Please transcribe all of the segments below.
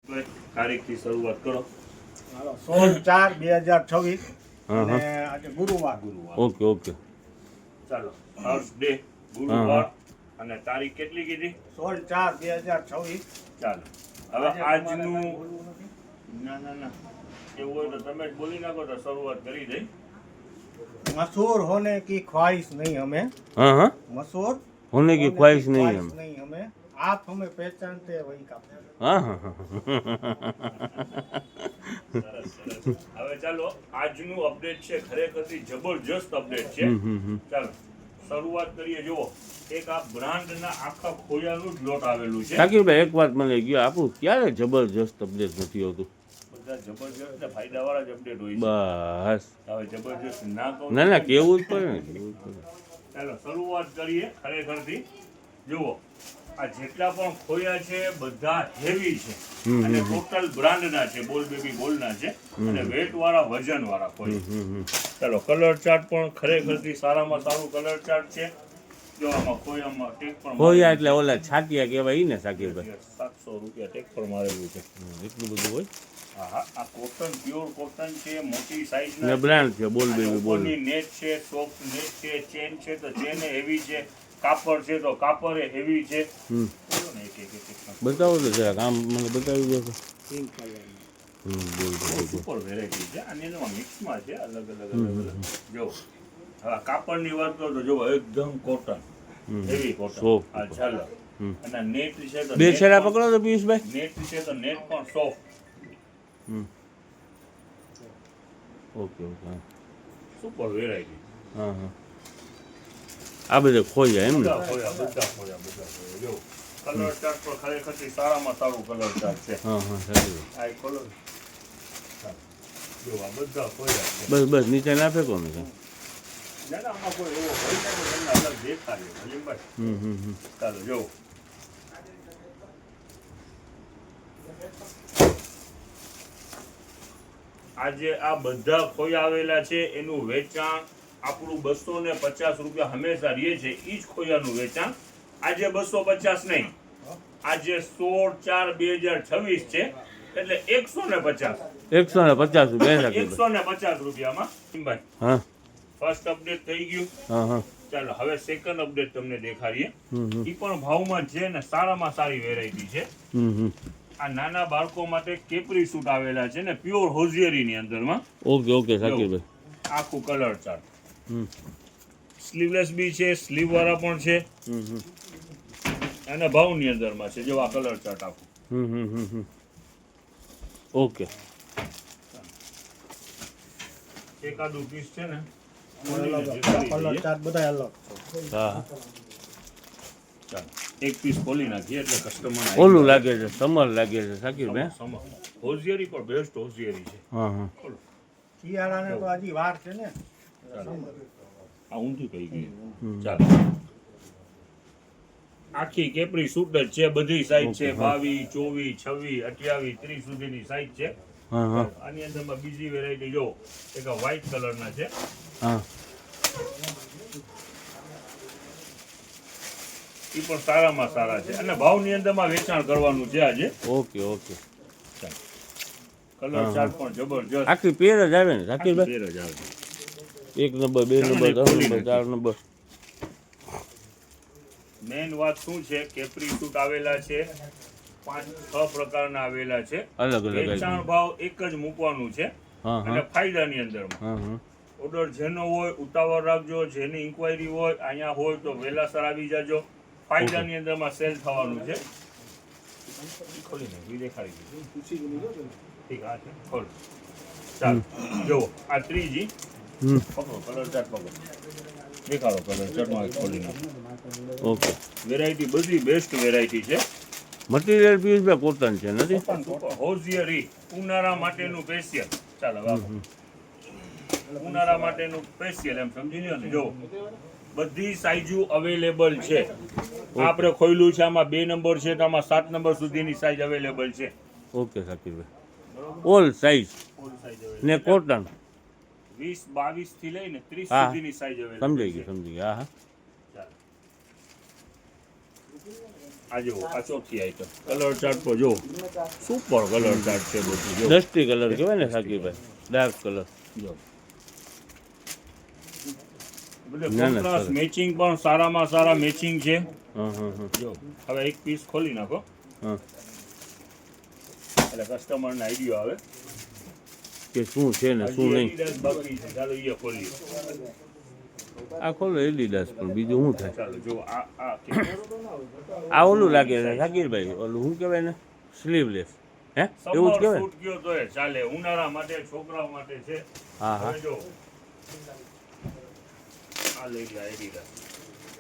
તારીખથી શરૂઆત કરો. 16/4/2026 અને આજે ગુરુવાર. ઓકે ઓકે ચાલો થર્સડે ગુરુવાર અને તારીખ કેટલી કીધી? 16/4/2026. ચાલો હવે આજનું ના ના ના એવું હોય તો તમે જ બોલી નાખો તો શરૂઆત કરી દઈ. मशहूर होने की ख्वाहिश नहीं हमें, हाँ हाँ मशहूर होने की ख्वाहिश नहीं है नहीं हमें, आप हमें पहचानते हैं वही काफी. हाँ हाँ हाँ સરસ સરસ. હવે ચાલો આજનું અપડેટ છે ખરેખરથી જબરજસ્ત અપડેટ છે. ચાલો શરૂઆત કરીએ. જુઓ એક આ બ્રાન્ડના આખા ખોયાનું જ લોટ આવેલું છે. શાકીરભાઈ એક વાત મને ગયો આપણું ક્યારે જબરજસ્ત અપડેટ નથી હોતું. બધા જબરજસ્ત ને ફાયદાવાળા જ અપડેટ હોય છે. બસ હવે જબરજસ્ત ના કહું ના ના કેવું જ પડે ને કેવું જ પડે. ચાલો શરૂઆત કરીએ ખરેખરથી. જુઓ આ જેટલા પણ ખોયા છે બધા હેવી છે અને ટોટલ બ્રાન્ડના છે. બોલ બેબી બોલના છે અને વેટ વાળા વજન વાળા ખોયા. ચાલો કલર ચાર્ટ પણ ખરેખરથી સારામાં સારું કલર ચાર્ટ છે. જો આમાં ખોયામાં ટેક પણ ખોયા એટલે ઓલા છાટિયા કહેવાય ઈ ને શાકીરભાઈ. 700 રૂપિયા ટેક પર મારેલું છે. એટલું બધું હોય હા આ કોટન પ્યોર કોટન છે. મોટી સાઈઝ ને ના બ્રાન્ડ છે બોલ બેબી બોલ. નેટ છે, સોફ્ટ નેટ છે, ચેન છે તો ચેન હેવી છે, કાપડ છે તો કાપડ હેવી છે. બોલો ને એક બતાવો તો જરાક આમ મને બતાવી દો. સુપર વેરાયટી છે. અને એમાં મિક્સમાં છે અલગ અલગ જો હવે કાપડની વાત કરો તો જો એકદમ કોટન હેવી કોટન. આ ચાલો અને નેટ છે તો બે છેડા પકડો તો પિયુષભાઈ. નેટ છે તો નેટ પણ soft. Okay okay super variety. હા હા આ બધે ખોયા એમ ને. બધા ખોયા. જો કલર ચાર્ટ પર ખરેખર સારામાં સારું કલર ચાર્ટ છે. હા હા સાચું. આ કલર જો આ બધા ખોયા છે. બસ બસ નીચે ના ફેંકો ને. ના ના આમાં કોઈ એવો હોય તો તમને અલગ દેખાડે ભલીભાઈ. ચાલો જો આજે આ બધા ખોયા આવેલા છે એનું વેચાણ આપણું 250 રૂપિયા હંમેશા રહે છે. ઈ જ ખોયાનું વેચાણ આજે 250 નહીં, આજે 16/4/2026 છે એટલે 150 રૂપિયા 150 રૂપિયામાં. હા ફર્સ્ટ અપડેટ થઈ ગયું. હા હા ચાલો હવે સેકન્ડ અપડેટ તમને દેખાડીએ. ઈ પણ ભાવમાં છે ને સારામાં સારી વેરાયટી છે. આ નાના બાળકો માટે કેપરી સૂટ આવેલા છે ને પ્યોર હોઝિયરીની અંદરમાં. ઓકે ઓકે શાકીરભાઈ. આખું કલર ચાર્ટ. સ્લીવલેસ બી છે, સ્લીવ વાળા પણ છે અને ભાવની અંદરમાં છે. જો આ કલર ચાર્ટ આખું. ઓકે એકાદું પીસ છે ને કલર ચાર્ટ બધા અલગ. હા ચાલો એક પીસ ખોલી નાખીએ એટલે કસ્ટમર ઓલું લાગે છે સમર લાગે છે શાકીરભાઈ. હોઝિયરી પણ બેસ્ટ હોઝિયરી છે. હા હા ખોલો. શિયાળાને તો હજી વાર છે ને. આ ઊંધું કહી ગયું. ચાલો આખી કેપરી સૂટ જ છે. બધી સાઈઝ છે 22, 24, 26, 28, 30 સુધીની સાઈઝ છે. હા હા આની અંદરમાં બીજી વેરાયટી જો એક વ્હાઈટ કલરના છે. હા એ પણ સારામાં સારા છે અને ભાવની અંદરમાં વેચાણ કરવાનું છે આજે. ઓકે ઓકે કલર ચાર્ટ પણ જબરજસ્ત. આખી પેર જ આવે ને શાકીરભાઈ. પેર જ આવે. 1 number 2 number 3 number 4 number. Main વાત શું છે કેપરી સૂટ આવેલા છે 5-6 પ્રકારના આવેલા છે. અલગ અલગ વેચાણ ભાવ એક જ મૂકવાનું છે હા અને ફાયદાની અંદરમાં. હા હા ઓર્ડર જેનો હોય ઉતાવળ રાખજો. જેની ઇન્ક્વાયરી હોય અહીંયા હોય તો વહેલાસર આવી જાજો. ફાયદાની અંદરમાં સેલ થવાનું છે. ખોલીને દેખાડી દીધું. ઠીક આ છે ખોલ. ચાલો જુઓ આ ત્રીજી પકડો કલર ચાર્ટ પકડો. દેખાડો કલર ચાર્ટમાં ખોલી નાખો. ઓકે વેરાયટી બધી બેસ્ટ વેરાયટી છે. મટીરિયલ પિયુષભાઈ કોટન છે નથી. હોઝિયરી ઉનાળા માટેનું સ્પેશિયલ. ચાલો બાપુ ઉનાળા માટેનું સ્પેશિયલ એમ સમજી લ્યો ને. જો બધી સાઈઝો અવેલેબલ છે. આપણે ખોયલું છે આમાં 2 નંબર છે તો આમાં 7 નંબર સુધીની સાઈઝ અવેલેબલ છે. ઓકે શાકીરભાઈ. ઓલ સાઈઝ ને કોટન 20-22 થી લઈને 30 હા. સુધીની સાઈઝ અવેલેબલ સમજાઈ છે. ગયું સમજી ગયા. હા હા ચાલો આ જો આ ચોથી આઈટમ કલર ચાર્ટ તો જો સુપર કલર ચાર્ટ છે બધું જો ડસ્ટી કલર કહેવાય ને સાકીરભાઈ, ડાર્ક કલર. જો બધે ના, ના, કોન્ટ્રાસ્ટ સરસ. મેચિંગ પણ સારામાં સારા મેચિંગ છે. હા હા હા જો હવે એક પીસ ખોલી નાખો હા. એટલે કસ્ટમરને આઈડિયા આવે કે શું છે ને શું હજી નહીં. Adidas બાકી છે. ચાલો એ ખોલીએ. આ ખોલો એડિડાસ, પણ બીજું શું થાય? ચાલો જો આ આ ઓલું લાગે છે સાકીરભાઈ, ઓલું શું કહેવાય ને, સ્લીવલેસ. હે એવું જ સમર કહેવાય? સૂટ કયો તો એ ચાલે, ઉનાળા માટે છોકરાઓ માટે છે. હા હા હવે જો આ લઈ ગયા Adidas.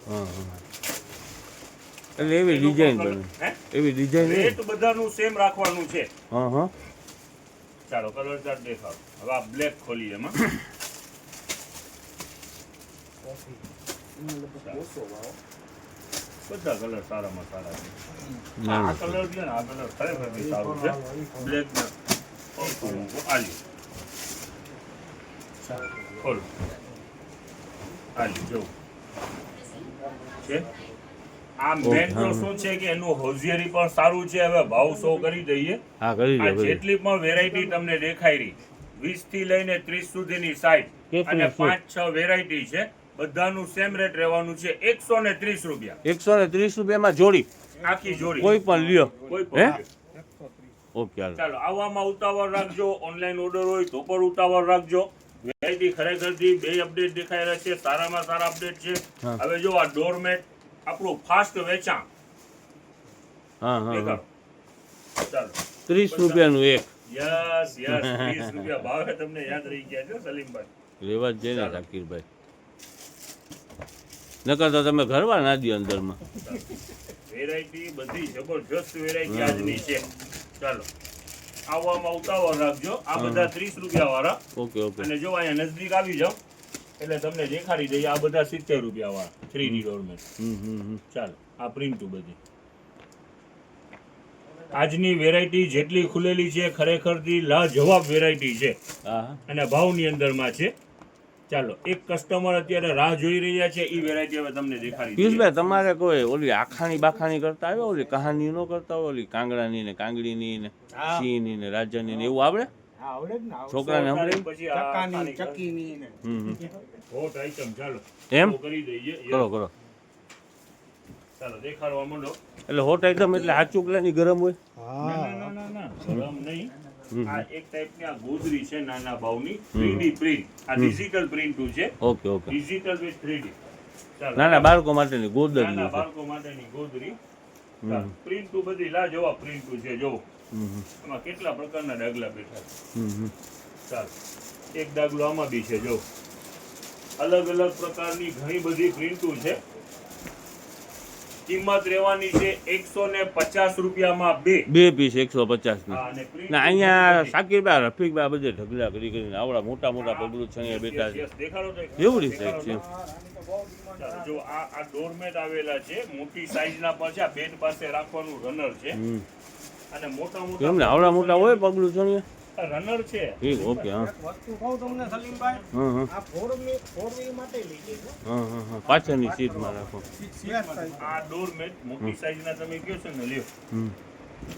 હા હા. એટલે એવી ડિઝાઇન બને, હે? એવી ડિઝાઇન હોય. રેટ બધાનું સેમ રાખવાનું છે. હા હા. ચાલો કલર ચાર્ટ દેખાડો. હવે આ બ્લેક ખોલી એમાં. બધા કલર સારામાં સારા છે. ના, આ ના. કલર છે ને આ કલર ખરેખર બી સારું છે. બ્લેક ને આલી ખોલો આલી જો છે. આ મેન તો શું છે કે એનું હોઝિયરી પણ સારું છે. હવે ભાવ શો કરી દઈએ. હા કરી આ દો કરી દો. જેટલી પણ વેરાયટી તમને દેખાઈ રહી 20 થી લઈને 30 સુધીની સાઈઝ કેટલું અને છે? 5-6 વેરાયટી છે. બધાનું સેમ રેટ રહેવાનું છે 130 રૂપિયા 130 રૂપિયામાં જોડી, આખી જોડી. કોઈ પણ લ્યો. કોઈ હે? પણ ઓકે હાલો. ચાલો આવવામાં ઉતાવળ રાખજો. ઓનલાઈન ઓર્ડર હોય તો પણ ઉતાવળ રાખજો. વેરાયટી ખરેખરથી બે અપડેટ દેખાઈ રહ્યા છે. સારામાં સારા અપડેટ છે. હા. હવે જો આ ડોરમેટ આપણું ફાસ્ટ વેચાણ હા હા હા. દેખાડો. ચાલો 30 રૂપિયાનું એક યસ 30 રૂપિયા ભાવે તમને યાદ રહી ગયા છે સલીમભાઈ. લેવા જ જાય ને ચાલો. સાકીરભાઈ, નકર તો તમે ઘરવા ના દો અંદરમાં. વેરાયટી બધી જબરજસ્ત વેરાયટી આજની છે. ચાલો આવવામાં ઉતાવળ રાખજો. આ બધા 30 રૂપિયા વાળા. Okay okay. અને જો અહીંયા નજદીક આવી જાઓ એટલે તમને દેખાડી દઈએ આ બધા 70 રૂપિયા વાળા 3D ડોરમેટ. ચાલો આ પ્રિન્ટુ બધી આજની વેરાયટી જેટલી ખુલેલી છે ખરેખરથી લાજવાબ વેરાયટી છે હા હા. અને ભાવની અંદરમાં છે. ચાલો એક કસ્ટમર અત્યારે રાહ જોઈ રહ્યા છે. એ વેરાયટી હવે તમને દેખાડી દઈએ. પિયુષભાઈ તમારે કોઈ ઓલી આખાણી બાખાણી કરતા આવ્યો, ઓલી કહાની નો કરતા હોય, ઓલી કાંગડાની ને કાંગડીની ને હા. સિંહની ને રાજાની ને એવું આવડે હા, આવડે જ ને આવડે. છોકરાને સંભળાય? પછી આ ચક્કાની ખાલી ચક્કીની ને હોટ આઈટમ ચાલો એમ? તો કરી દઈએ. કરો કરો. ચાલો દેખાડવા માંડો. એટલે હોટ આઈટમ એટલે હાચુકલાની ગરમ હોય. ના ના ના ના ગરમ નહીં. હમ. આ એક ટાઈપની આ ગોદરી છે નાના ભાવની 3D પ્રિન્ટ. આ ડિજિટલ પ્રિન્ટ છે. Okay okay. Digital with 3D. ચાલો નાના બાળકો માટેની નાના ગોદડી છે. બાળકો માટેની ગોદરી. પ્રિન્ટુ બધી લાજવાબ પ્રિન્ટુ છે. જો આમાં કેટલા પ્રકારના ડાગલા બેઠા છે. ચાલો એક ડાગલો આમાં બી છે. જો અલગ અલગ પ્રકારની ઘણી બધી પ્રિન્ટુ છે. કિંમત રહેવાની છે 150 રૂપિયામાં બે. બે પીસ 150 ની. હા, અને print ને અહીંયા સાકીરભાઈ રફીકભાઈ બધે ઢગલા કરી કરીને આવડા મોટા મોટા પગલું છે અહીંયા બેઠા છે. Yes, દેખાડો તો એક. એવડી સાઈઝ છે. ચાલો, જો આ ડોરમેટ આવેલા છે મોટી સાઈઝના પણ છે. આ બેડ પાસે રાખવાનું રનર છે અને મોટા કેમ ને મોટા આવડા મોટા હોય પગલું છે ને? રનર છે. ઠીક ઓકે. હા એક વસ્તુ કહું તમને સલીમભાઈ, હા હા આ ફોર-વ્હીલ માટે લીધી છે. હા હા હા. પાછળની સીટમાં રાખો. Yes, સાહેબ. આ ડોરમેટ મોટી સાઈઝના તમે કહો છો ને લ્યો.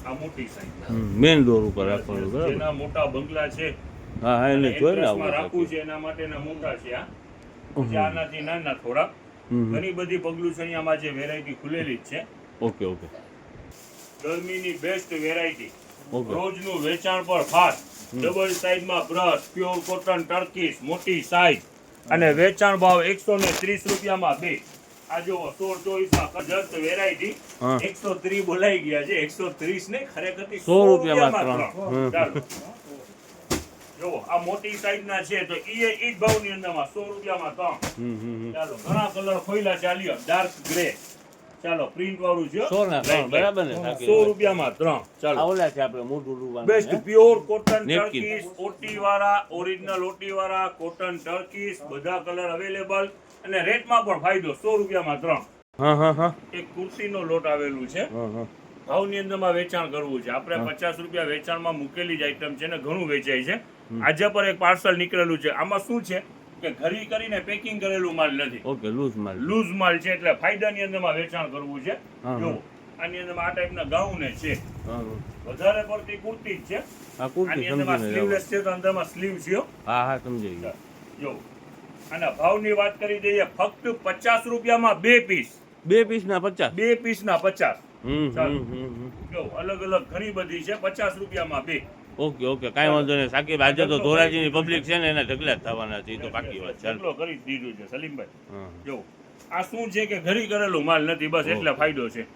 આ મોટી સાઈઝના મેઇન ડોર ઉપર રાખવાનું બરાબર. જેના મોટા બંગલા છે હા હા એને જોઈ ને એડ્રેસમાં આવું રાખવું છે એના માટેના મોટા છે આ. પછી આનાથી નાના થોડા. ઘણી બધી પગલું છે અહીંયામાં જે વેરાયટી ખુલેલી જ છે. ઓકે ઓકે ગરમીની બેસ્ટ વેરાયટી. ઓકે. રોજનું વેચાણ પર ફાસ્ટ. ડબલ સાઈઝમાં બ્રશ, પ્યોર કોટન ટર્કીસ, મોટી સાઈઝ અને વેચાણ ભાવ 130 રૂપિયામાં બે. આ જો 16-24 જસ્ટ વેરાયટી હા. 130 બોલાઈ ગયા છે. 130 ને ખરેખર 100 રૂપિયામાં ત્રણ. ચાલો જો આ મોટી સાઈઝના છે તો ઈ જ ભાવની અંદરમાં 100 રૂપિયામાં ત્રણ. ચાલો ઘણા કલર ખોઈલા ચાલ્યો. Dark grey. ચાલો પ્રિન્ટ વાળું છે. 100 ના ત્રણ, બરાબર ને? 100 રૂપિયામાં ત્રણ. ચાલો આ ઓલા છે આપણે મોટું રૂવાનું બેસ્ટ હે? Pure cotton Napkin. ટર્કીસ, ઓટી વાળા, ઓરિજિનલ ઓટી વાળા કોટન ટર્કીસ બધા કલર અવેલેબલ અને રેટમાં પણ ફાયદો. 100 રૂપિયામાં ત્રણ. હા હા હા એક કુર્તીનો લોટ આવેલું છે. હા હા. ભાવની અંદરમાં વેચાણ કરવું છે. આપણે 50 રૂપિયા વેચાણમાં મૂકેલી જ આઈટમ છે ને ઘણું વેચાય છે. આજે પર એક પાર્સલ નીકળેલું છે. આમાં શું છે કે ઘરી કરીને પેકિંગ કરેલું માલ નથી. ઓકે લૂઝ માલ. લૂઝ માલ છે એટલે ફાયદાની અંદરમાં વેચાણ કરવું છે. હા, જો આની અંદર આ ટાઈપના ગાઉન છે. હા વધારે પડતી કુર્તી જ છે. આ કુર્તી આની અંદરમાં સમજીને સ્લીવલેસ છે તો અંદરમાં સ્લીવ છે હો. હા હા સમજાઈ ગયું જો આના ભાવની વાત કરી દઈએ, ફક્ત 50 રૂપિયામાં 2 પીસ. 2 પીસના 50. 2 પીસના 50. ચાલો. હમ. જો અલગ અલગ ઘણી બધી છે. 50 રૂપિયામાં 2. ઓકે ઓકે કાંઈ વાંધો નહીં સાકીબ આજે તો ધોરાજીની પબ્લિક છે ને એના ઢગલા જ થવાના છે એ તો પાકી વાત ચાલ એટલો કરી જ દીધું છે સલીમભાઈ. હા જો આ શું છે કે ઘરી કરેલું માલ નથી, બસ એટલે ફાયદો છે.